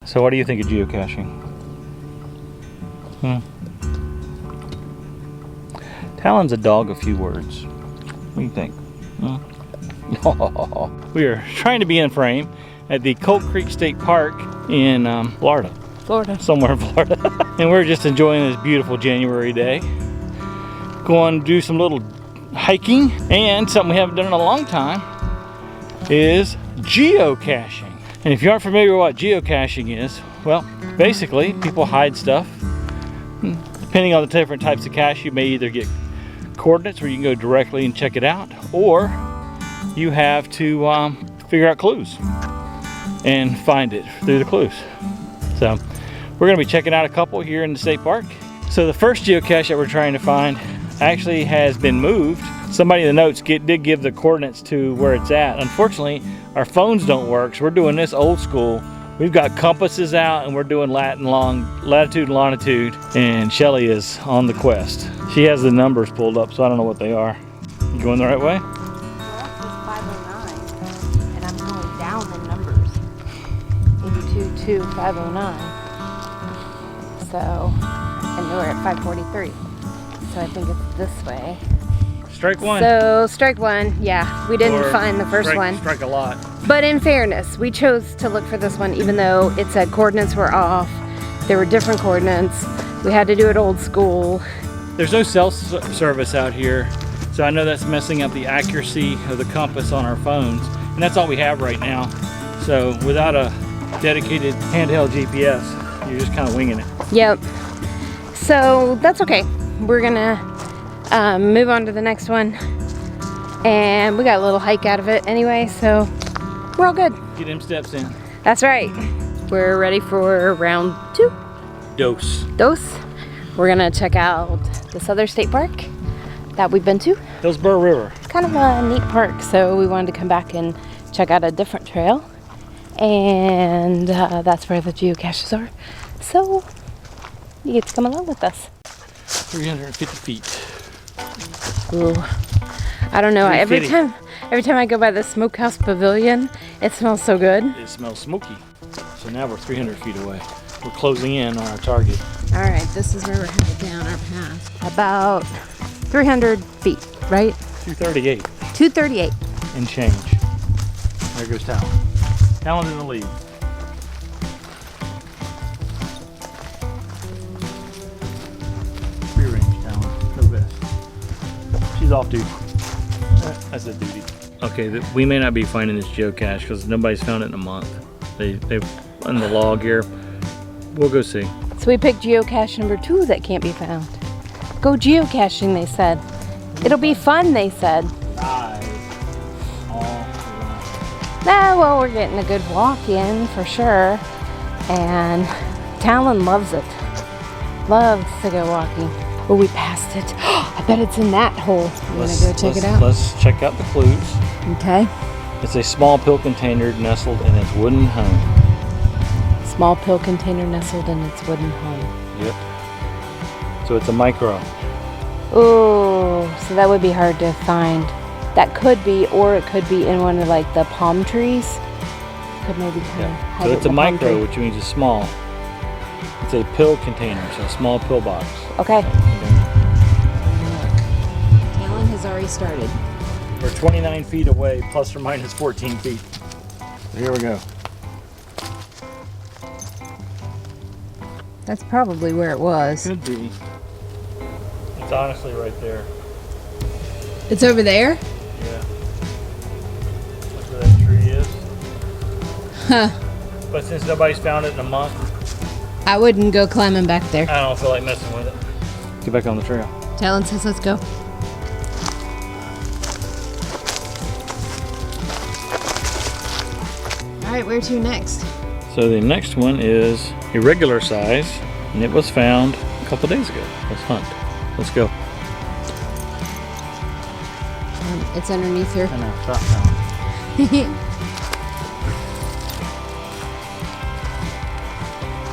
So what do you think of geocaching? Talon's a dog of few words. What do you think? We are trying to be in frame at the Colt Creek State Park in Florida. Somewhere in Florida. And we're just enjoying this beautiful January day. Going to do some little hiking, and something we haven't done in a long time is geocaching. And if you aren't familiar with what geocaching is, well, basically people hide stuff. Depending on the different types of cache, you may either get coordinates where you can go directly and check it out, or you have to figure out clues and find it through the clues. So we're going to be checking out a couple here in the state park. So the first geocache that we're trying to find actually has been moved. Somebody in the notes did give the coordinates to where it's at. Unfortunately, our phones don't work, so we're doing this old school. We've got compasses out and we're doing latitude and longitude, and Shelly is on the quest. She has the numbers pulled up, so I don't know what they are. You going the right way? Well, that's 509, and I'm going down in numbers. 822-509. So, and we're at 543. So I think it's this way. Strike one. So strike one, yeah. We didn't find the first one. Strike a lot. But in fairness, we chose to look for this one even though it said coordinates were off. There were different coordinates. We had to do it old school. There's no cell service out here, so I know that's messing up the accuracy of the compass on our phones. And that's all we have right now. So without a dedicated handheld GPS, you're just kind of winging it. Yep. So that's okay. We're gonna move on to the next one, and we got a little hike out of it anyway, so we're all good. Get them steps in. That's right. We're ready for round 2. Dose. We're gonna check out this other state park that we've been to. Hillsborough River. It's kind of a neat park, so we wanted to come back and check out a different trail, and that's where the geocaches are. So you get to come along with us. 350 feet. Ooh, I don't know. Every time I go by the Smokehouse Pavilion, it smells so good. It smells smoky. So now we're 300 feet away. We're closing in on our target. All right, this is where we're headed down our path. About 300 feet, right? 238. 238. And change. There goes Talon. Talon's in the lead. Free range, Talon. No vest. She's off duty. That's a duty. Okay, we may not be finding this geocache because nobody's found it in a month. They've on the log here. We'll go see. So we picked geocache number 2 that can't be found. Go geocaching, they said. It'll be fun, they said. Well, we're getting a good walk in for sure. And Talon loves it. Loves to go walking. Oh, we passed it. I bet it's in that hole. You want to go check it out? Let's check out the clues. Okay. It's a small pill container nestled in its wooden home. Small pill container nestled in its wooden home. Yep. So it's a micro. Oh, so that would be hard to find. That could be, or it could be in one of like the palm trees. Could maybe kind of hide. So it it's a in the palm micro, tree. which means it's small. It's a pill container, so a small pill box. Okay. Talon has already started. We're 29 feet away, plus or minus 14 feet. So here we go. That's probably where it was. Could be. It's honestly right there. It's over there? Yeah. Look where that tree is. Huh. But since nobody's found it in a month, I wouldn't go climbing back there. I don't feel like messing with it. Get back on the trail. Talon says let's go. Alright, where to next? So the next one is irregular size, and it was found a couple days ago. Let's hunt. Let's go. It's underneath here. I know, stop now.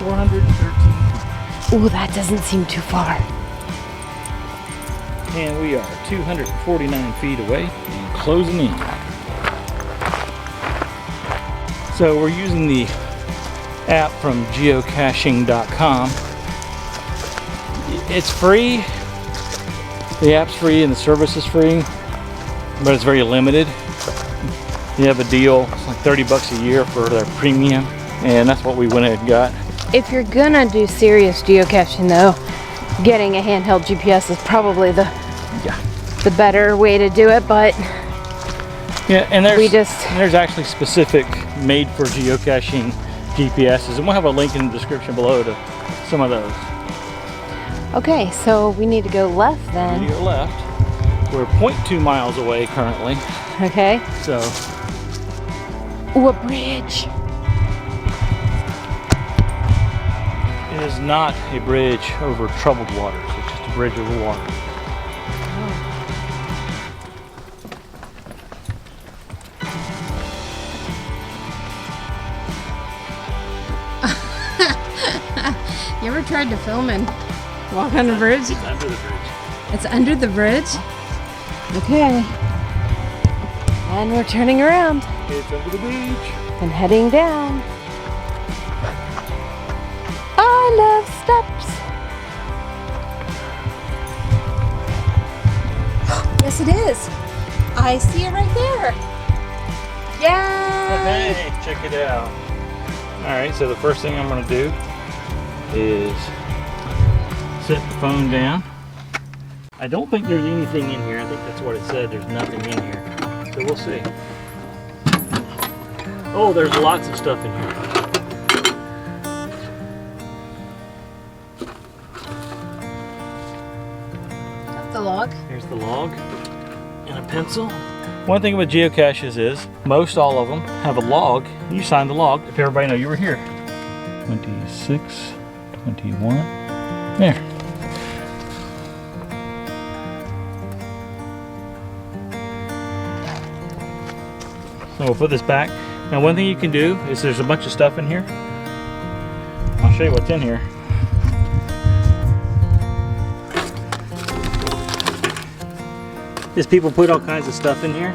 413. Ooh, that doesn't seem too far. And we are 249 feet away and closing in. So we're using the app from geocaching.com. It's free. The app's free and the service is free, but it's very limited. You have a deal, it's like 30 bucks a year for their premium, and that's what we went ahead and got. If you're gonna do serious geocaching though, getting a handheld GPS is probably the better way to do it, but yeah, and there's actually specific made for geocaching GPSs, and we'll have a link in the description below to some of those. Okay, so we need to go left then. We need to go left. We're 0.2 miles away currently. Okay. So. Ooh, a bridge. It is not a bridge over troubled waters. It's just a bridge over water. You ever tried to film and walk on a bridge? It's under the bridge. It's under the bridge? Okay. And we're turning around. It's under the beach. And heading down. I love steps. Yes, it is. I see it right there. Yeah. Hey, check it out. All right, so the first thing I'm going to do is set the phone down. I don't think there's anything in here. I think that's what it said. There's nothing in here. So we'll see. Oh, there's lots of stuff in here. That's the log. Here's the log and a pencil. One thing with geocaches is most all of them have a log. You sign the log if everybody know you were here. 26, 21, there. So we'll put this back. Now one thing you can do is there's a bunch of stuff in here. I'll show you what's in here. Is people put all kinds of stuff in here.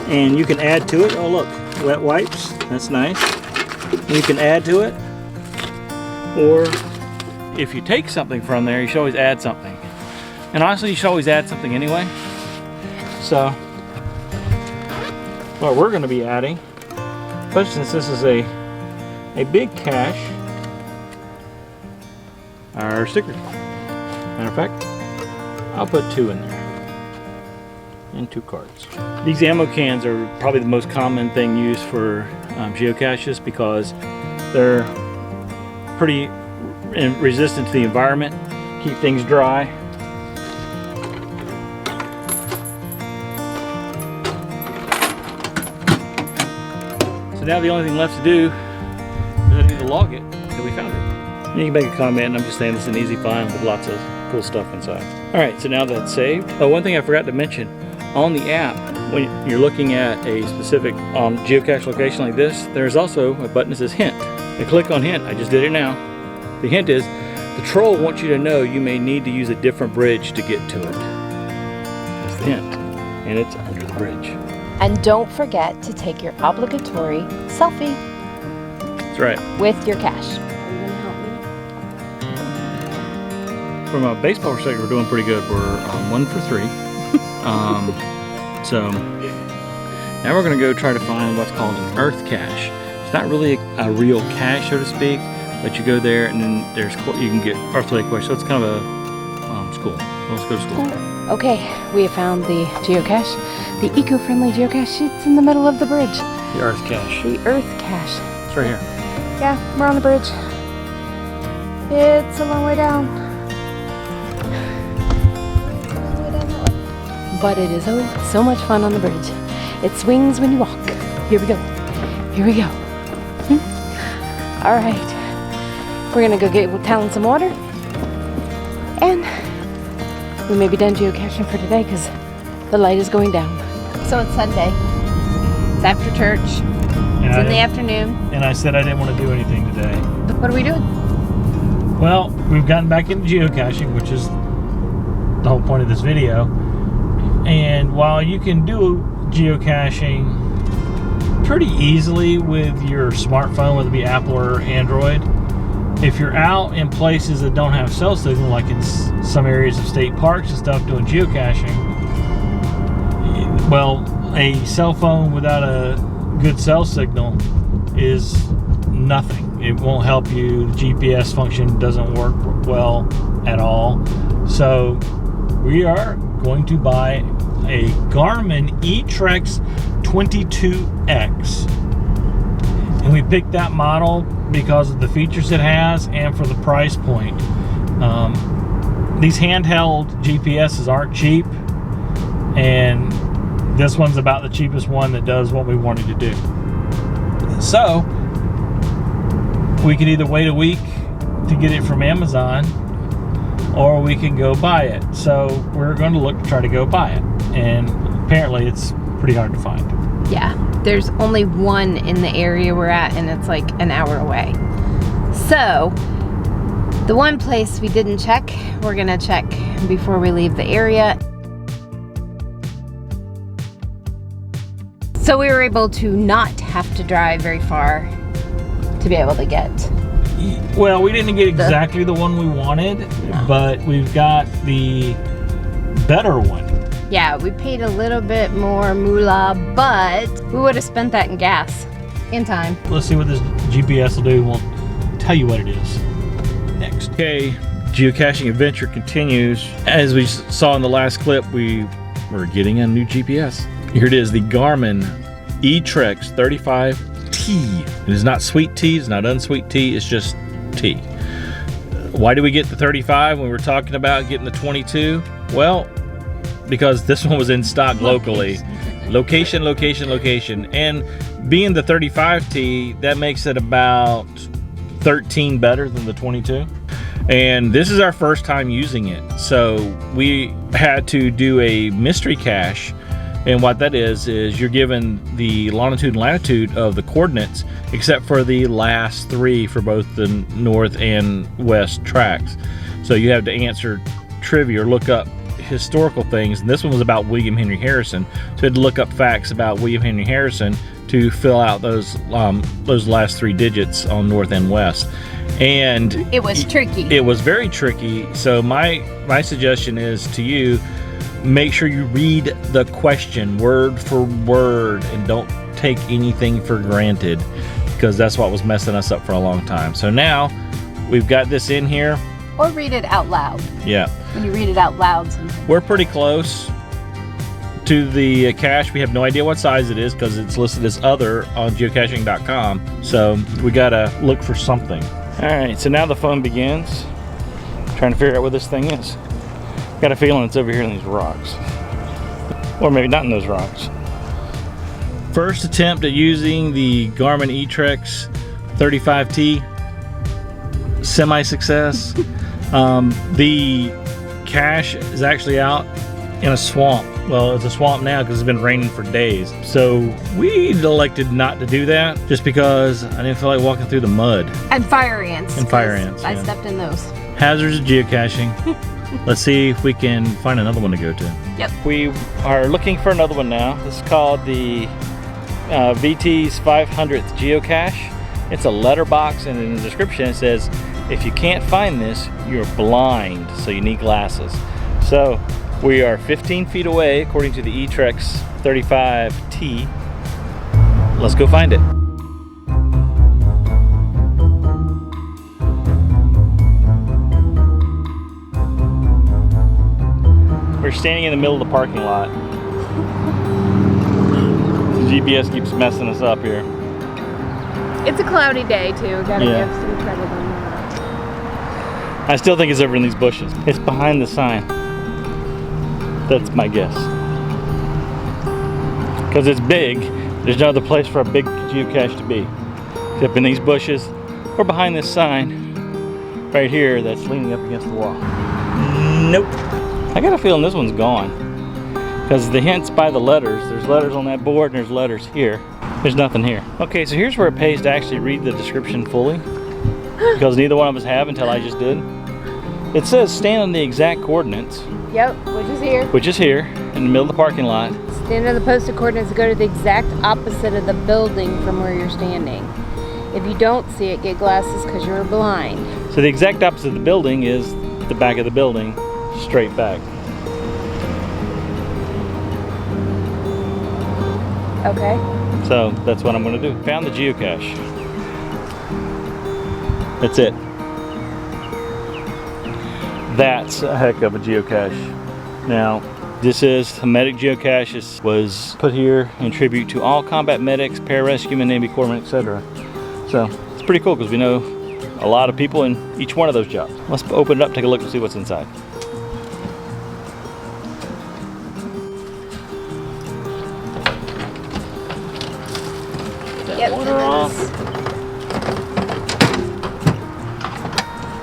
And you can add to it. Oh look, wet wipes, that's nice. You can add to it. Or if you take something from there, you should always add something. And honestly, you should always add something anyway. So, what we're going to be adding, especially since this is a big cache, are stickers. Matter of fact, I'll put 2 in there. And 2 cards. These ammo cans are probably the most common thing used for geocaches because they're pretty resistant to the environment, keep things dry. So now the only thing left to do is I need to log it that we found it. And you can make a comment, and I'm just saying this is an easy find with lots of cool stuff inside. Alright, so now that's saved. Oh, one thing I forgot to mention, on the app, when you're looking at a specific geocache location like this, there's also a button that says hint. And click on hint. I just did it now. The hint is the troll wants you to know you may need to use a different bridge to get to it. That's the hint. And it's under the bridge. And don't forget to take your obligatory selfie. That's right. With your cache. Are you going to help me? From a baseball perspective, we're doing pretty good. We're 1 for 3. So now we're going to go try to find what's called an earth cache. It's not really a real cache, so to speak, but you go there and then you can get earth-related questions. So it's kind of a school. Let's go to school. Okay, we have found the geocache, the eco-friendly geocache. It's in the middle of the bridge. The earth cache. The earth cache. It's right here. Yeah, we're on the bridge. It's a long way down. But it is so much fun on the bridge. It swings when you walk. Here we go. Here we go. All right. We're gonna go get Talon some water. And we may be done geocaching for today because the light is going down. So it's Sunday. It's after church. It's in the afternoon. And I said I didn't want to do anything today. What are we doing? Well, we've gotten back into geocaching, which is the whole point of this video. And while you can do geocaching pretty easily with your smartphone, whether it be Apple or Android. If you're out in places that don't have cell signal, like in some areas of state parks and stuff doing geocaching, well, a cell phone without a good cell signal is nothing. It won't help you. The GPS function doesn't work well at all. So we are going to buy a Garmin eTrex 22X. And we picked that model because of the features it has and for the price point. These handheld GPSs aren't cheap, and this one's about the cheapest one that does what we wanted to do. So we could either wait a week to get it from Amazon, or we can go buy it. So we're going to look to try to go buy it, and apparently it's pretty hard to find. Yeah, there's only one in the area we're at, and it's like an hour away. So the one place we didn't check, we're gonna check before we leave the area. So we were able to not have to drive very far to be able to get. Well, we didn't get exactly the one we wanted, but we've got the better one. Yeah, we paid a little bit more moolah, but we would have spent that in gas in time. Let's see what this GPS will do. We'll tell you what it is next. Okay, geocaching adventure continues. As we saw in the last clip, we were getting a new GPS. Here it is, the Garmin eTrex 35T. It is not sweet tea, it's not unsweet tea, it's just tea. Why do we get the 35 when we were talking about getting the 22? Well, because this one was in stock locally. Location. And being the 35T, that makes it about 13 better than the 22. And this is our first time using it. So we had to do a mystery cache. And what that is you're given the longitude and latitude of the coordinates, except for the last three for both the north and west tracks. So you have to answer trivia or look up historical things, and this one was about William Henry Harrison, so we had to look up facts about William Henry Harrison to fill out those last three digits on north and west. And it was tricky. It was very tricky. So my suggestion is to you, make sure you read the question word for word and don't take anything for granted, because that's what was messing us up for a long time. So now we've got this in here. Or read it out loud. Yeah. When you read it out loud. We're pretty close to the cache. We have no idea what size it is because it's listed as other on geocaching.com. So we gotta look for something. All right, so now the fun begins. Trying to figure out what this thing is. Got a feeling it's over here in these rocks. Or maybe not in those rocks. First attempt at using the Garmin eTrex 35T. Semi-success. The cache is actually out in a swamp. Well, it's a swamp now because it's been raining for days. So we elected not to do that just because I didn't feel like walking through the mud. And fire ants. And fire ants. I stepped in those. Hazards of geocaching. Let's see if we can find another one to go to. Yep. We are looking for another one now. This is called the VT's 500th geocache. It's a letterbox, and in the description it says, if you can't find this, you're blind, so you need glasses. So we are 15 feet away, according to the eTrex 35T. Let's go find it. We're standing in the middle of the parking lot. The GPS keeps messing us up here. It's a cloudy day too. Gotta Yeah. give some credit on that. I still think it's over in these bushes. It's behind the sign. That's my guess. Because it's big, there's no other place for a big geocache to be. Except in these bushes or behind this sign right here that's leaning up against the wall. Nope. I got a feeling this one's gone. Because the hints by the letters, there's letters on that board and there's letters here. There's nothing here. Okay, so here's where it pays to actually read the description fully. Because neither one of us have until I just did. It says stand on the exact coordinates. Yep, which is here. Which is here, in the middle of the parking lot. Stand on the posted coordinates and go to the exact opposite of the building from where you're standing. If you don't see it, get glasses because you're blind. So the exact opposite of the building is the back of the building, straight back. Okay. So that's what I'm going to do. Found the geocache. That's it. That's a heck of a geocache. Now, this is a medic geocache. This was put here in tribute to all combat medics, pararescuemen, Navy corpsmen, etc. So it's pretty cool because we know a lot of people in each one of those jobs. Let's open it up, take a look and see what's inside. Yep, Water off.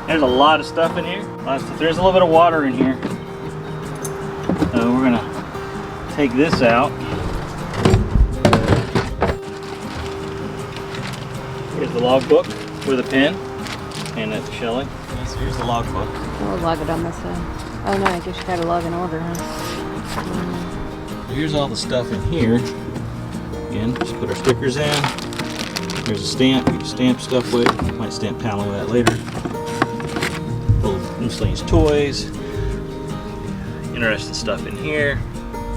There's a lot of stuff in here. There's a little bit of water in here. So we're gonna take this out. Here's the logbook with a pen, and that's Shelly. Yes, here's the logbook. We'll log it on this side. Oh no, I guess you gotta log in order, huh? Here's all the stuff in here. Again, just put our stickers in. There's a stamp. You can stamp stuff with. Might stamp panel of that later. Little miscellaneous toys. Interesting stuff in here.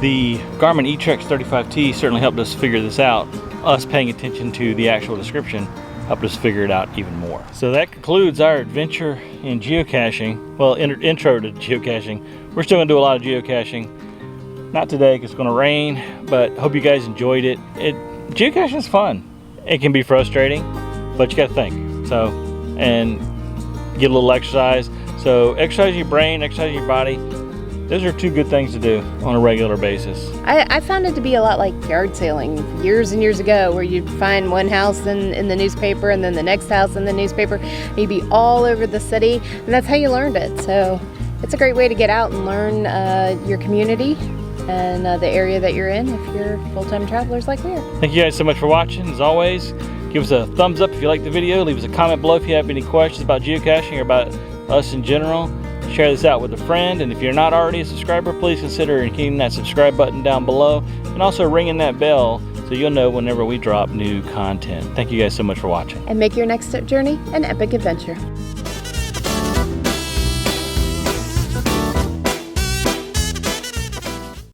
The Garmin eTrex 35T certainly helped us figure this out. Us paying attention to the actual description helped us figure it out even more. So that concludes our adventure in geocaching. Well, intro to geocaching. We're still gonna do a lot of geocaching. Not today because it's gonna rain, but hope you guys enjoyed it. Geocaching is fun. It can be frustrating, but you gotta think. So, and get a little exercise. So exercise your brain, exercise your body. Those are two good things to do on a regular basis. I found it to be a lot like yard sailing years and years ago, where you'd find one house in the newspaper and then the next house in the newspaper. You'd be all over the city, and that's how you learned it. So it's a great way to get out and learn your community and the area that you're in if you're full-time travelers like we are. Thank you guys so much for watching. As always, give us a thumbs up if you liked the video. Leave us a comment below if you have any questions about geocaching or about us in general. Share this out with a friend, and if you're not already a subscriber, please consider hitting that subscribe button down below and also ringing that bell so you'll know whenever we drop new content. Thank you guys so much for watching. And make your next journey an epic adventure.